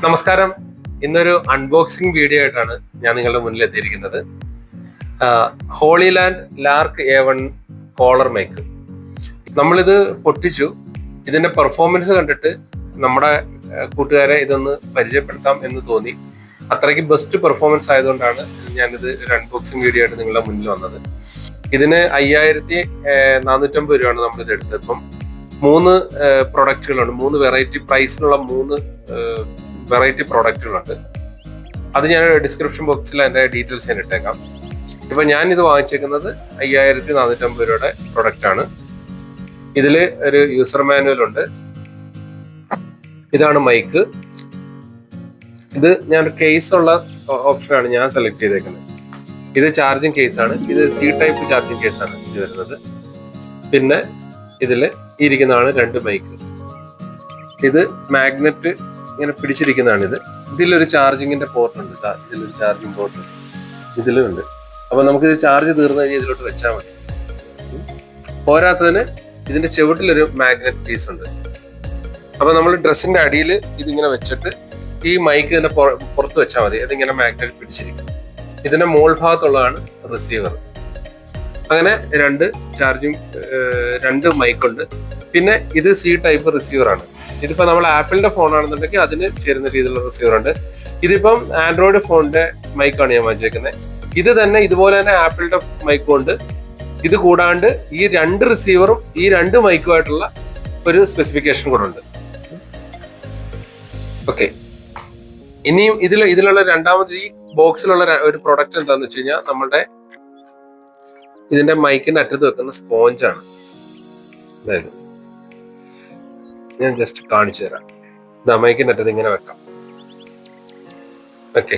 നമസ്കാരം. ഇന്നൊരു unboxing video ആയിട്ടാണ് ഞാൻ നിങ്ങളുടെ മുന്നിൽ എത്തിയിരിക്കുന്നത്. Hollyland lark A1 collar mic. നമ്മളിത് പൊട്ടിച്ചു. ഇതിന്റെ പെർഫോമൻസ് കണ്ടിട്ട് നമ്മുടെ കൂട്ടുകാരെ ഇതൊന്ന് പരിചയപ്പെടുത്താം എന്ന് തോന്നി. അത്രയ്ക്ക് ബെസ്റ്റ് പെർഫോമൻസ് ആയതുകൊണ്ടാണ് ഞാനിത് ഒരു അൺബോക്സിംഗ് വീഡിയോ ആയിട്ട് നിങ്ങളുടെ മുന്നിൽ വന്നത്. ഇതിന് 5450 രൂപയാണ് നമ്മളിത് എടുത്തത്. ഇപ്പം 3 പ്രൊഡക്റ്റുകളുണ്ട്. 3 വെറൈറ്റി പ്രൈസിലുള്ള 3 വെറൈറ്റി പ്രോഡക്റ്റുകളുണ്ട്. അത് ഞാൻ ഡിസ്ക്രിപ്ഷൻ ബോക്സിൽ അതിന്റെ ഡീറ്റെയിൽസ് ഞാൻ ഇട്ടേക്കാം. ഇപ്പൊ ഞാൻ ഇത് വാങ്ങിച്ചേക്കുന്നത് 5450 രൂപയുടെ പ്രൊഡക്റ്റ് ആണ്. ഇതിൽ ഒരു യൂസർ മാനുവൽ ഉണ്ട്. ഇതാണ് മൈക്ക്. ഇത് ഞാൻ കേസ് ഉള്ള ഓപ്ഷനാണ് ഞാൻ സെലക്ട് ചെയ്തേക്കുന്നത്. ഇത് ചാർജിങ് കേസാണ്. ഇത് C ടൈപ്പ് ചാർജിങ് കേസാണ് ഇത് വരുന്നത്. പിന്നെ ഇതിൽ ഇരിക്കുന്നതാണ് 2 മൈക്ക്. ഇത് മാഗ്നറ്റ് ഇങ്ങനെ പിടിച്ചിരിക്കുന്നതാണ്. ഇതിലൊരു ചാർജിങ്ങിന്റെ പോർട്ട് ഉണ്ട്. ഇതിലൊരു ചാർജിങ് പോർട്ട് ഇതിലും ഉണ്ട്. അപ്പൊ നമുക്കിത് ചാർജ് തീർന്നു കഴിഞ്ഞാൽ ഇതിലോട്ട് വെച്ചാൽ മതി. പോരാത്തതിന് ഇതിന്റെ ചുവട്ടിലൊരു മാഗ്നറ്റ് പീസ് ഉണ്ട്. അപ്പൊ നമ്മൾ ഡ്രസ്സിന്റെ അടിയിൽ ഇതിങ്ങനെ വെച്ചിട്ട് ഈ മൈക്ക് ഇതിന്റെ പുറത്ത് വെച്ചാൽ മതി. അതിങ്ങനെ മാഗ്നറ്റ് പിടിച്ചിരിക്കും. ഇതിന്റെ മോൾ ഭാഗത്തുള്ളതാണ് റിസീവർ. അങ്ങനെ 2 മൈക്കുണ്ട്. പിന്നെ ഇത് C ടൈപ്പ് റിസീവർ ആണ്. ഇതിപ്പോ നമ്മൾ ആപ്പിളിന്റെ ഫോൺ ആണെന്നുണ്ടെങ്കിൽ അതിന് ചേരുന്ന രീതിയിലുള്ള റിസീവർ ഉണ്ട്. ഇതിപ്പം ആൻഡ്രോയിഡ് ഫോണിന്റെ മൈക്കാണ് ഞാൻ വാങ്ങിച്ചേക്കുന്നത്. ഇത് തന്നെ ഇതുപോലെ തന്നെ ആപ്പിളിന്റെ മൈക്കും ഉണ്ട്. ഇത് കൂടാണ്ട് ഈ 2 റിസീവറും ഈ 2 മൈക്കുമായിട്ടുള്ള ഒരു സ്പെസിഫിക്കേഷൻ കൂടെ ഉണ്ട്. ഓക്കെ, ഇനിയും ഇതിലുള്ള രണ്ടാമത് ഈ ബോക്സിലുള്ള ഒരു പ്രൊഡക്റ്റ് എന്താന്ന് വെച്ച് കഴിഞ്ഞാൽ നമ്മളുടെ ഇതിന്റെ മൈക്കിന്റെ അറ്റത്ത് വെക്കുന്ന സ്പോഞ്ചാണ്. അതായത് ഞാൻ ജസ്റ്റ് കാണിച്ചു തരാം. മൈക്കിന്റെ അറ്റത്ത് ഇങ്ങനെ വെക്കാം. ഓക്കെ,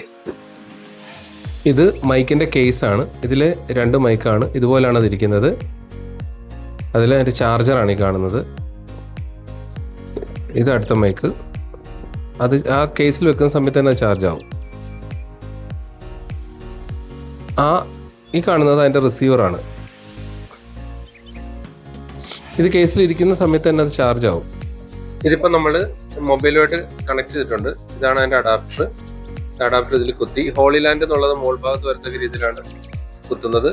ഇത് മൈക്കിന്റെ കേസാണ്. ഇതില് 2 മൈക്കാണ്. ഇതുപോലെയാണ് അതിരിക്കുന്നത്. അതിൽ അതിന്റെ ചാർജറാണ് ഈ കാണുന്നത്. ഇത് അടുത്ത മൈക്ക്. അത് ആ കേസിൽ വെക്കുന്ന സമയത്ത് തന്നെ ചാർജ് ആവും. ഈ കാണുന്നത് അതിന്റെ റിസീവറാണ്. ഇത് കേസിൽ ഇരിക്കുന്ന സമയത്ത് തന്നെ അത് ചാർജ് ആവും. ഇതിപ്പോ നമ്മൾ മൊബൈലുമായിട്ട് കണക്ട് ചെയ്തിട്ടുണ്ട്. ഇതാണ് അതിന്റെ അഡാപ്റ്റർ. അഡാപ്റ്റർ ഇതിൽ കുത്തി ഹോളിലാൻഡ് എന്നുള്ളത് മോൾ ഭാഗത്ത് വരത്തക്ക രീതിയിലാണ് കുത്തുന്നത്.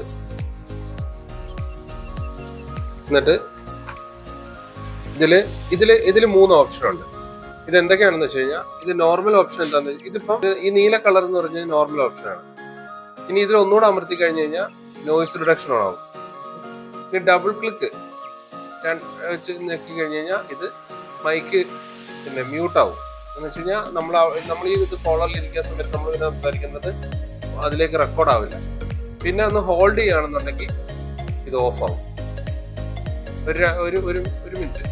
എന്നിട്ട് ഇതില് 3 ഓപ്ഷൻ ഉണ്ട്. ഇത് എന്തൊക്കെയാണെന്ന് വെച്ച് കഴിഞ്ഞാൽ ഇത് നോർമൽ ഓപ്ഷൻ എന്താന്ന്, ഇതിപ്പം ഈ നീല കളർ എന്ന് പറഞ്ഞാൽ നോർമൽ ഓപ്ഷനാണ്. ഇനി ഇതിൽ ഒന്നുകൂടെ അമർത്തി കഴിഞ്ഞ് കഴിഞ്ഞാൽ നോയിസ് റിഡക്ഷൻ ആവും. ഇനി ഡബിൾ ക്ലിക്ക് വെച്ച് ഞെക്കി കഴിഞ്ഞ് കഴിഞ്ഞാൽ ഇത് മൈക്ക് പിന്നെ മ്യൂട്ട് ആവും. എന്ന് വെച്ച് കഴിഞ്ഞാൽ നമ്മൾ ഈ ഇത് കോളറിൽ ഇരിക്കുന്ന സമയത്ത് നമ്മൾ ഇതിനെ സംസാരിക്കുന്നത് അതിലേക്ക് റെക്കോർഡ് ആവില്ല. പിന്നെ ഒന്ന് ഹോൾഡ് ചെയ്യുകയാണെന്നുണ്ടെങ്കിൽ ഇത് ഓഫ് ആവും. ഒരു മിനിറ്റ്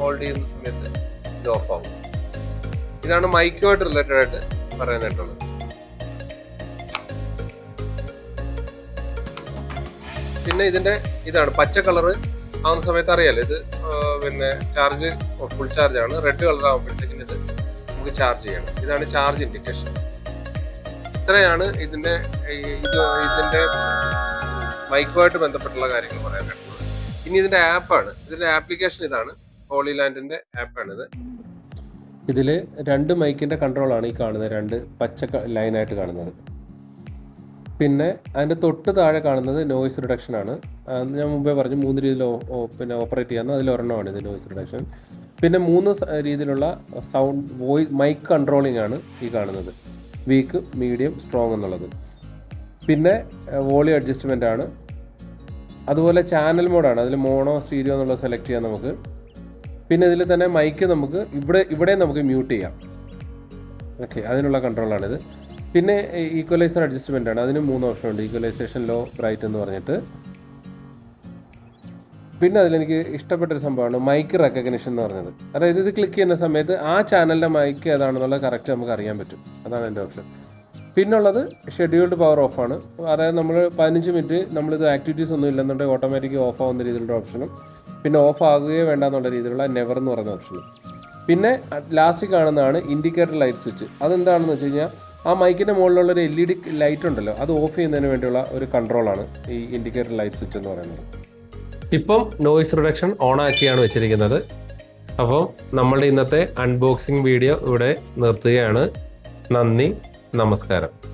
ഹോൾഡ് ചെയ്യുന്ന സമയത്ത് ഇത് ഓഫ് ആവും. ഇതാണ് മൈക്കുമായിട്ട് റിലേറ്റഡ് ആയിട്ട് പറയാനായിട്ടുള്ളത്. പിന്നെ ഇതാണ് പച്ച കളറ് ആവുന്ന സമയത്ത് അറിയാലോ, ഇത് പിന്നെ ചാർജ് ഫുൾ ചാർജ് ആണ്. റെഡ് കളർ ആകുമ്പോഴത്തേക്കും ഇത് നമുക്ക് ചാർജ് ചെയ്യണം. ഇതാണ് ചാർജ് ഇൻഡിക്കേഷൻ. ഇത്രയാണ് ഇതിന്റെ മൈക്കുമായിട്ട് ബന്ധപ്പെട്ടുള്ള കാര്യങ്ങൾ പറയാനായിട്ടുള്ളത്. ഇനി ഇതിന്റെ ആപ്പാണ്. ഇതിന്റെ ആപ്ലിക്കേഷൻ ഇതാണ്. ഹോളിലാൻഡിന്റെ ആപ്പാണിത്. ഇതില് 2 മൈക്കിന്റെ കൺട്രോളാണ് ഈ കാണുന്നത്. 2 പച്ച ലൈനായിട്ട് കാണുന്നത്. പിന്നെ അതിൻ്റെ തൊട്ട് താഴെ കാണുന്നത് നോയിസ് റിഡക്ഷൻ ആണ്. ഞാൻ മുമ്പേ പറഞ്ഞു 3 രീതിയിൽ പിന്നെ ഓപ്പറേറ്റ് ചെയ്യാമെന്ന്. അതിലൊരെണ്ണമാണ് ഇത് നോയിസ് റിഡക്ഷൻ. പിന്നെ 3 രീതിയിലുള്ള സൗണ്ട് മൈക്ക് കൺട്രോളിംഗ് ആണ് ഈ കാണുന്നത്. വീക്ക്, മീഡിയം, സ്ട്രോങ് എന്നുള്ളത്. പിന്നെ വോളിയം അഡ്ജസ്റ്റ്മെൻ്റ് ആണ്. അതുപോലെ ചാനൽ മോഡാണ്. അതിൽ മോണോ, സ്റ്റീരിയോ എന്നുള്ളത് സെലക്ട് ചെയ്യാം നമുക്ക്. പിന്നെ ഇതിൽ തന്നെ മൈക്ക് നമുക്ക് ഇവിടെ നമുക്ക് മ്യൂട്ട് ചെയ്യാം. ഓക്കെ, അതിനുള്ള കൺട്രോളാണിത്. പിന്നെ ഈക്വലൈസർ അഡ്ജസ്റ്റ്മെൻ്റ് ആണ്. അതിന് 3 ഓപ്ഷൻ ഉണ്ട്. ഈക്വലൈസേഷൻ, ലോ, ബ്രൈറ്റ് എന്ന് പറഞ്ഞിട്ട്. പിന്നെ അതിലെനിക്ക് ഇഷ്ടപ്പെട്ടൊരു സംഭവമാണ് മൈക്ക് റെക്കഗ്നിഷൻ എന്ന് പറഞ്ഞത്. അതായത് ഇത് ക്ലിക്ക് ചെയ്യുന്ന സമയത്ത് ആ ചാനലിൻ്റെ മൈക്ക് ഏതാണെന്നുള്ളത് കറക്റ്റ് നമുക്ക് അറിയാൻ പറ്റും. അതാണ് എൻ്റെ ഓപ്ഷൻ. പിന്നുള്ളത് ഷെഡ്യൂൾഡ് പവർ ഓഫാണ്. അതായത് നമ്മൾ 15 മിനിറ്റ് നമ്മളിത് ആക്ടിവിറ്റീസ് ഒന്നും ഇല്ലെന്നുണ്ടെങ്കിൽ ഓട്ടോമാറ്റിക് ഓഫ് ആവുന്ന രീതിയിലുള്ള ഓപ്ഷനും, പിന്നെ ഓഫ് ആകുകയോ വേണ്ട എന്നുള്ള രീതിയിലുള്ള നെവർ എന്ന് പറയുന്ന ഓപ്ഷനും. പിന്നെ ലാസ്റ്റ് കാണുന്നതാണ് ഇൻഡിക്കേറ്റർ ലൈറ്റ് സ്വിച്ച്. അതെന്താണെന്ന് വെച്ച് കഴിഞ്ഞാൽ ആ മൈക്കിൻ്റെ മുകളിലുള്ള ഒരു LED ലൈറ്റ് ഉണ്ടല്ലോ, അത് ഓഫ് ചെയ്യുന്നതിന് വേണ്ടിയുള്ള ഒരു കൺട്രോളാണ് ഈ ഇൻഡിക്കേറ്റർ ലൈറ്റ് സ്വിച്ച് എന്ന് പറയുന്നത്. ഇപ്പം നോയിസ് റിഡക്ഷൻ ഓൺ ആക്കിയാണ് വെച്ചിരിക്കുന്നത്. അപ്പോൾ നമ്മളുടെ ഇന്നത്തെ അൺബോക്സിംഗ് വീഡിയോ ഇവിടെ നിർത്തുകയാണ്. നന്ദി, നമസ്കാരം.